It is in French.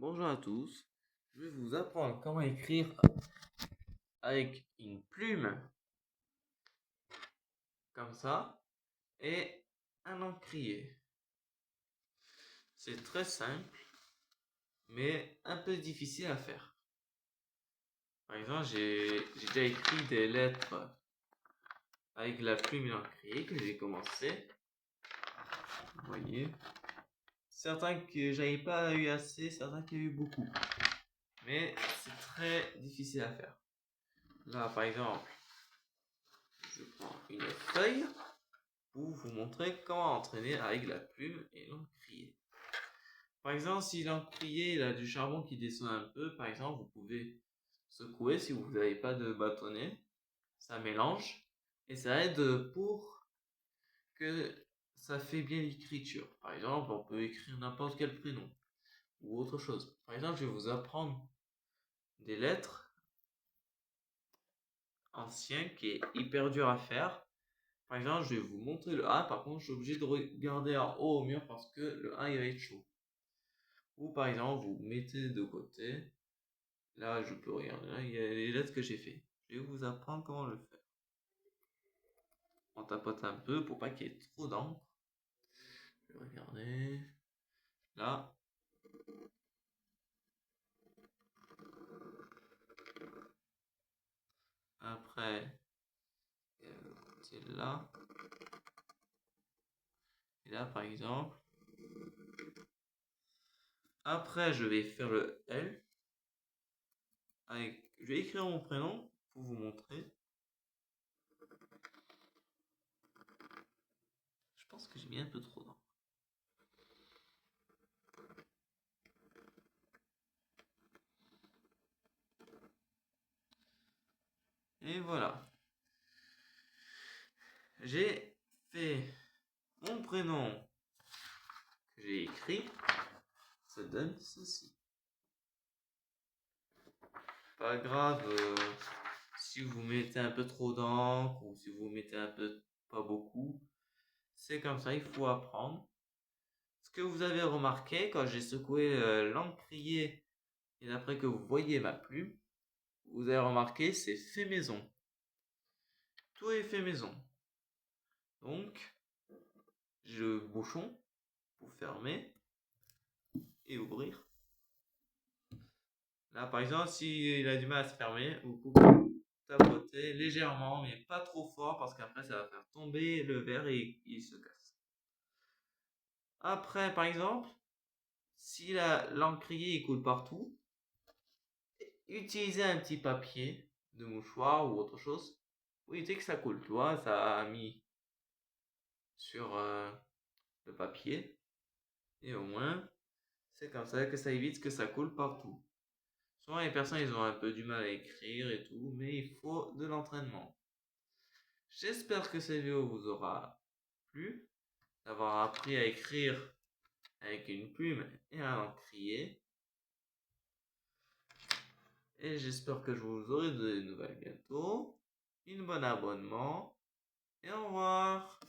Bonjour à tous, je vais vous apprendre comment écrire avec une plume, comme ça, et un encrier. C'est très simple, mais un peu difficile à faire. Par exemple, j'ai déjà écrit des lettres avec la plume et l'encrier que j'ai commencé. Vous voyez, certains que j'avais pas eu assez, certains qui eu beaucoup. Mais c'est très difficile à faire. Là, par exemple, je prends une feuille pour vous montrer comment entraîner avec la plume et l'encrier. Par exemple, si l'encrier il a du charbon qui descend un peu, par exemple, vous pouvez secouer si vous n'avez pas de bâtonnet. Ça mélange et ça aide pour que ça fait bien l'écriture. Par exemple, on peut écrire n'importe quel prénom ou autre chose. Par exemple, je vais vous apprendre des lettres anciennes qui est hyper dur à faire. Par exemple, je vais vous montrer le A. Par contre, je suis obligé de regarder en haut au mur parce que le A il va être chaud. Ou par exemple, vous mettez de côté. Là, je peux regarder. Là, il y a les lettres que j'ai fait. Je vais vous apprendre comment le faire. On tapote un peu pour pas qu'il y ait trop d'encre. Je vais regarder. Là. Après, c'est là. Et là, par exemple. Après, je vais faire le L. Je vais écrire mon prénom pour vous montrer. Je pense que j'ai mis un peu trop d'encre. Et voilà. J'ai fait mon prénom que j'ai écrit. Ça donne ceci. Pas grave si vous mettez un peu trop d'encre ou si vous mettez un peu pas beaucoup. C'est comme ça, il faut apprendre. Ce que vous avez remarqué quand j'ai secoué l'encrier et après que vous voyez ma plume, vous avez remarqué c'est fait maison. Tout est fait maison. Donc, j'ai le bouchon pour fermer et ouvrir. Là, par exemple, s'il a du mal à se fermer, vous pouvez tapoter légèrement, mais pas trop fort parce qu'après ça va faire tomber le verre et il se casse. Après, par exemple, si l'encrier coule partout, utilisez un petit papier de mouchoir ou autre chose pour éviter que ça coule. Tu vois, ça a mis sur le papier et au moins c'est comme ça que ça évite que ça coule partout. Souvent les personnes ils ont un peu du mal à écrire et tout, mais il faut de l'entraînement. J'espère que cette vidéo vous aura plu, d'avoir appris à écrire avec une plume et un encrier. Et j'espère que je vous aurai de nouvelles bientôt. Une bonne abonnement et au revoir.